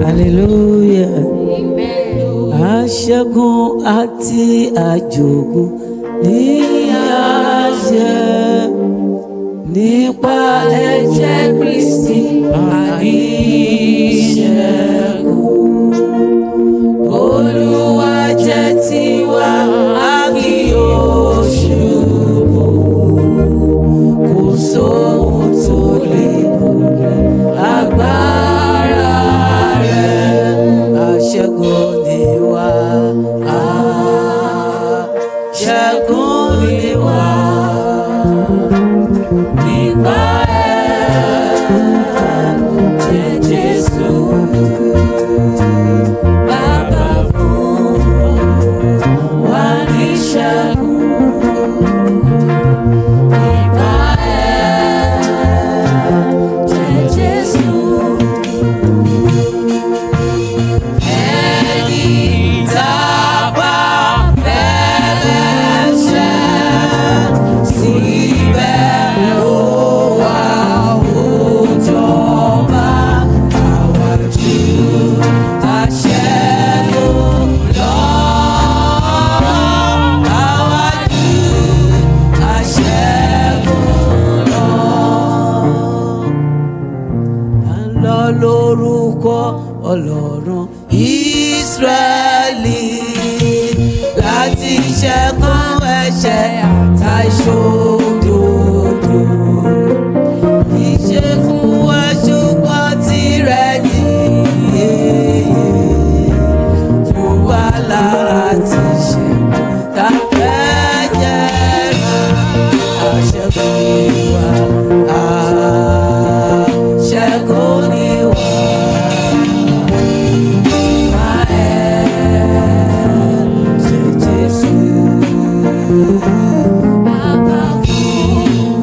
Hallelujah. Aṣẹ́gun àti àjogún ní àṣẹ nípa ẹ̀jẹ̀ Kristi àní ìṣẹ́gun. Olúwa jẹ́ tiwa, a kì yóò ṣubú. Kò sóhun tó lè borí agbára rẹ̀. Aṣẹ́gun ni wá, aṣẹ́gun ni wá. Nípa ẹ̀jẹ̀ Jésù, Bàbá fún wa ní ìṣẹ́gun. Nípa ẹ̀jẹ̀ Jésù, ẹni tá a bá fẹ́lẹ́ṣẹ̀ síbẹ̀ ó wá ó jọba. Àwa jù aṣẹ́gun lọ. Àwa jù aṣẹ́gun lọ. À ń lọ lórúkọ Ọlọ́run Ísírẹ́lì láti ṣẹ́gun ẹ̀ṣẹ̀ àtàìṣòdodo. Ìṣe fún wa ṣùgbọ́n tirẹ̀ nìyí. Fún wa láti ṣẹ́gun tá a fẹ́ jẹ́rìí. Aṣẹ́gun ni wá, aṣẹ́gun ni wá. Nípa ẹ̀jẹ̀ Jésù, Bàbá fún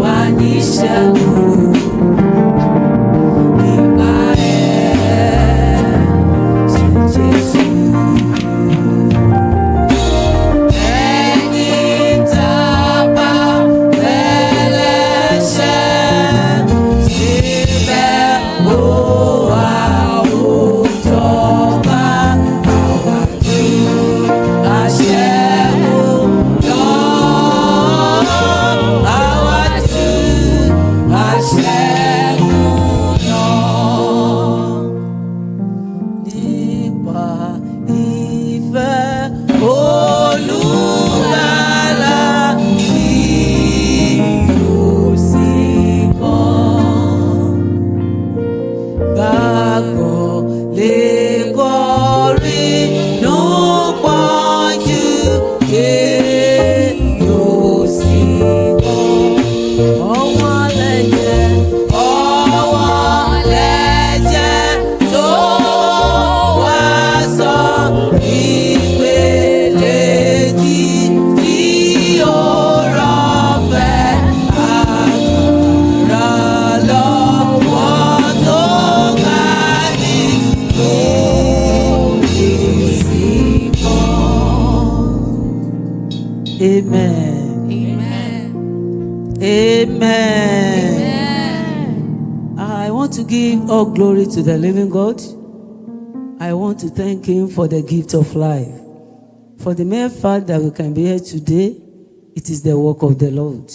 wa ní ìṣẹ́gun. Nípa ẹ̀jẹ̀ Jésù, ẹni tá a bá fẹ́lẹ́ṣẹ̀ síbẹ̀ ó wá ó jọba. Àwa jù aṣẹ́gun lọ. Àwa jù aṣẹ́gun lọ. Nípa ìfẹ́ Olùgbàlà kì yóò sí kan. Gbàgbọ́ lè kọrí nù pọ́njú kì yóò sí kan. Ọwọ́ lẹ́jẹ̀ tó wá sọ ìpele tí ó rọ̀fẹ́. Àgbàrá lọ́wọ́ tó ga ní lórí sí kan. Amen. Amen. I want to give all glory to the living God. I want to thank Him for the gift of life. For the mere fact that we can be here today, it is the work of the Lord.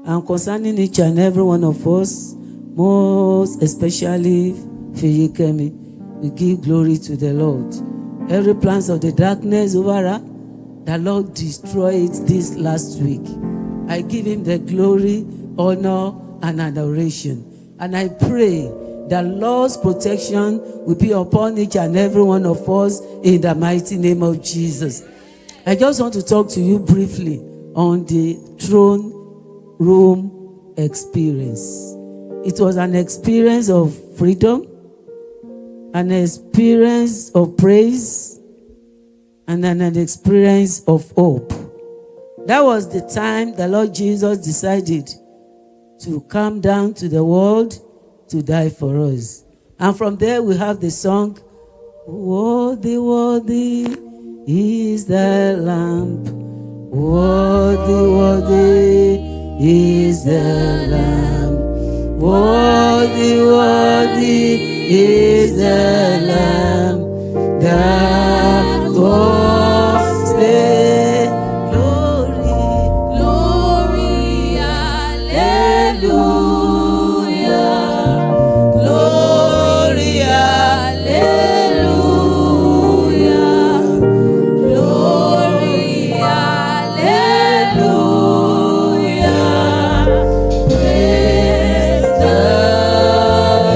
And concerning each and every one of us, most especially Hicn, we give glory to the Lord. Every plans of the darkness over us, the Lord destroyed this last week. I give Him the glory, honor, and adoration. And I pray that Lord's protection will be upon each and every one of us in the mighty name of Jesus. I just want to talk to you briefly on the throne room experience. It was an experience of freedom, an experience of praise, and an experience of hope. That was the time the Lord Jesus decided to come down to the world to die for us. And from there we have the song, Worthy, worthy is the Lamb. Worthy, worthy is the Lamb. Worthy, worthy is the Lamb that was slain. Glory, Glory, hallelujah. Glory, hallelujah. Glory, hallelujah. Praise the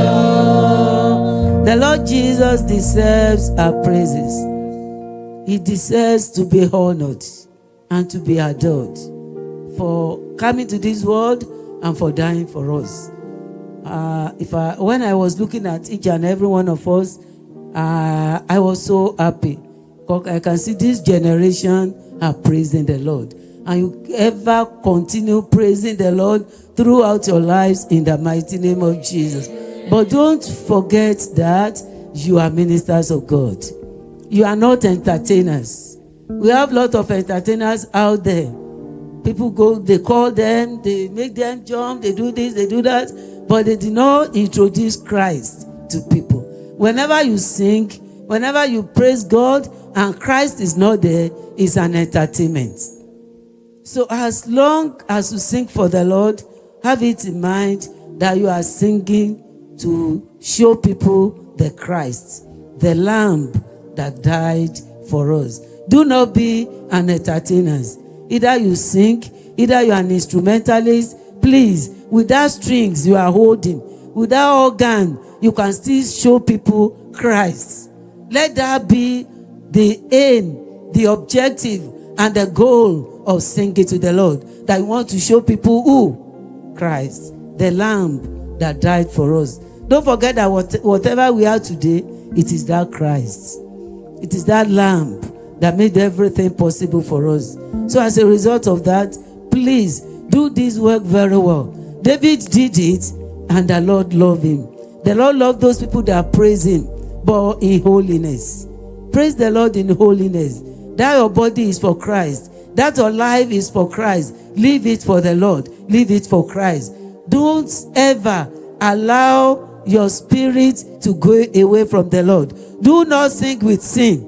Lord. the Lord Jesus deserves our praises. He deserves to be honored and to be adored for coming to this world and for dying for us. When I was looking at each and every one of us, I was so happy because I can see this generation are praising the Lord, and you ever continue praising the Lord throughout your lives in the mighty name of Jesus. But don't forget that you are ministers of God. You are not entertainers. We have a lot of entertainers out there. People go, they call them, they make them jump, they do this, they do that, but they do not introduce Christ to people. Whenever you sing, whenever you praise God and Christ is not there, it's an entertainment. So as long as you sing for the Lord, have it in mind that you are singing to show people the Christ, the Lamb that died for us. Do not be an entertainer. Either you sing, either you are an instrumentalist. Please, without strings you are holding, without organ, you can still show people Christ. Let that be the aim, the objective, and the goal of singing to the Lord. That you want to show people who? Christ, the Lamb that died for us. Don't forget that whatever we are today, it is that Christ. It is that Lamb that made everything possible for us. So as a result of that, please do this work very well. David did it, and the Lord loved him. The Lord loved those people that praise him, but in holiness. Praise the Lord in holiness. That your body is for Christ. That your life is for Christ. Live it for the Lord. Live it for Christ. Don't ever allow your spirit to go away from the Lord. Do not sing with sin.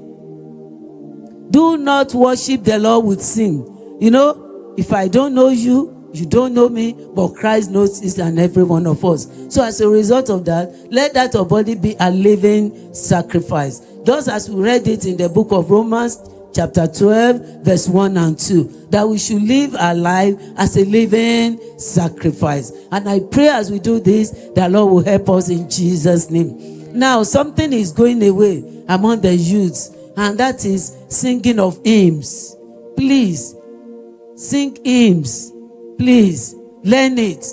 Do not worship the Lord with sin. You know, if I don't know you, you don't know me, but Christ knows each and every one of us. So as a result of that, let that your body be a living sacrifice. Just as we read it in the book of Romans, chapter 12, verse 1 and 2, that we should live our life as a living sacrifice. And I pray as we do this, the Lord will help us in Jesus' name. Now, something is going away among the youths, and that is singing of hymns. Please, sing hymns. Please, learn it.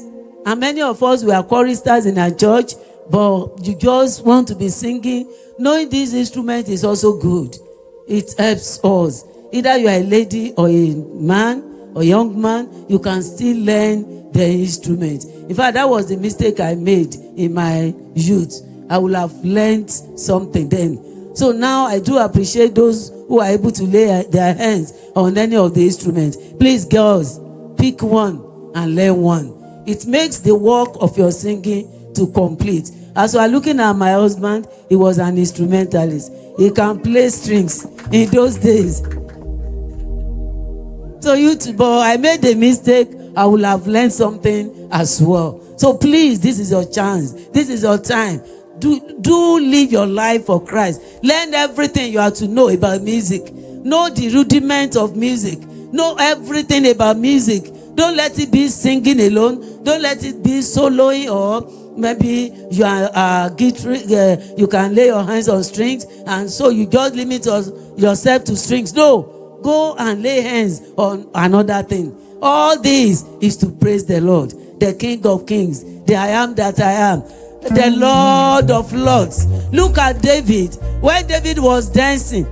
And many of us, we are choristers in our church, but you just want to be singing. Knowing this instrument is also good. It helps us. Either you are a lady or a man or young man, you can still learn the instrument. In fact, that was the mistake I made in my youth. I would have learned something then. So now I do appreciate those who are able to lay their hands on any of the instruments. Please, girls, pick one and learn one. It makes the work of your singing to complete. As we are looking at my husband, he was an instrumentalist. He can play strings in those days. So but I made a mistake. I would have learned something as well. So please, this is your chance. This is your time. Do live your life for Christ. Learn everything you have to know about music. Know the rudiment of music. Know everything about music. Don't let it be singing alone. Don't let it be soloing, or maybe you are guitar. You can lay your hands on strings, and so you just limit yourself to strings. No, go and lay hands on another thing. All this is to praise the Lord, the King of Kings, the I am that I am, the Lord of Lords. Look at David. When David was dancing,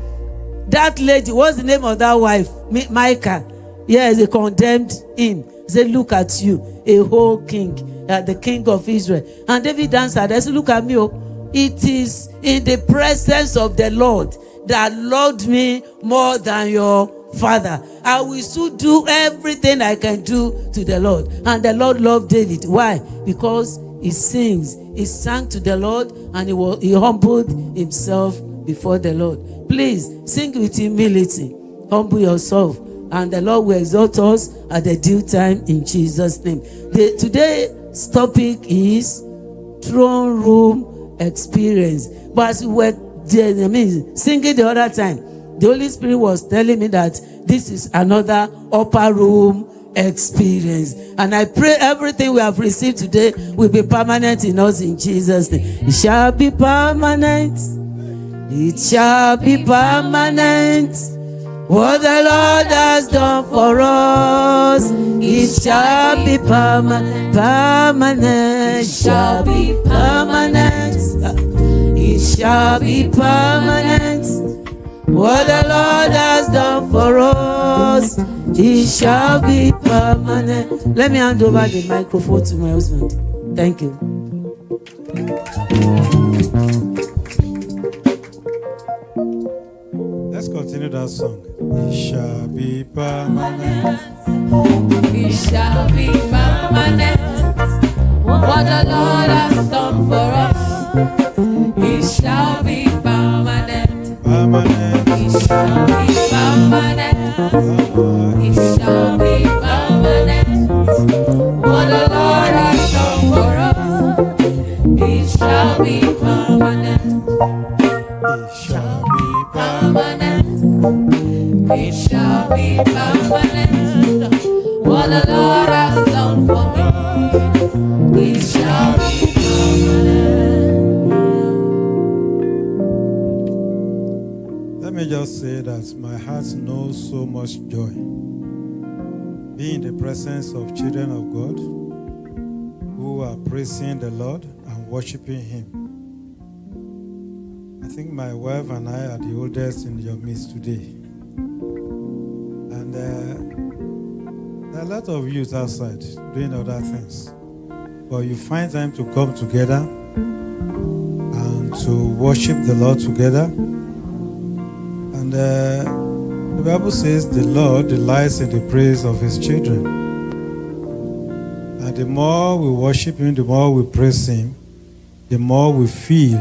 that lady, what's the name of that wife? Micah. Yes, they condemned him. He said, look at you, a whole king, the king of Israel. And David answered, I said, look at me. It is in the presence of the Lord that loved me more than your father. I will still do everything I can do to the Lord. And the Lord loved David. Why? Because he sings He sang to the Lord, and he humbled himself before the Lord. Please sing with humility. Humble yourself, and the Lord will exalt us at the due time in Jesus' name. Today's topic is throne room experience. But as we were singing the other time, the Holy Spirit was telling me that this is another upper room experience. And I pray everything we have received today will be permanent in us in Jesus' name. It shall be permanent. It shall be permanent. What the Lord has done for us, it shall be permanent. Permanent. It shall be permanent. It shall be permanent. What the Lord has done for us, it shall be permanent. Let me hand over the microphone to my husband. Thank you. Let's continue that song. It shall be permanent. It shall be permanent. What the Lord has done for us, it shall be permanent. Permanent. It shall be permanent. It shall be permanent. What the Lord has done for us, it shall be permanent. It shall be Permanent. It shall be permanent. What the Lord has done for me, it shall be permanent. Let me just say that my heart knows so much joy. Being in the presence of children of God who are praising the Lord and worshiping Him. I think my wife and I are the oldest in your midst today. And there are a lot of youth outside doing other things. But you find time to come together and to worship the Lord together. And the Bible says the Lord delights in the praise of His children. And the more we worship Him, the more we praise Him, the more we feel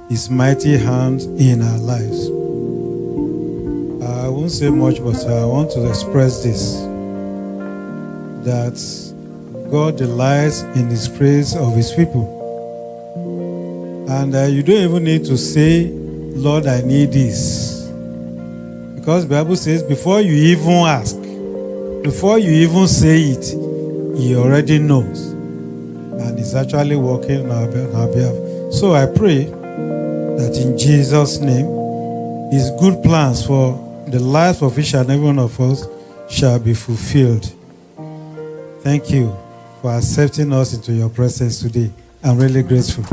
His mighty hand in our lives. I won't say much, but I want to express this, that God delights in His praise of His people. And you don't even need to say, Lord, I need this. Because the Bible says before you even ask, before you even say it, He already knows. And He's actually working on our behalf. So I pray that in Jesus' name, His good plans for the lives of each and every one of us shall be fulfilled. Thank you for accepting us into your presence today. I'm really grateful.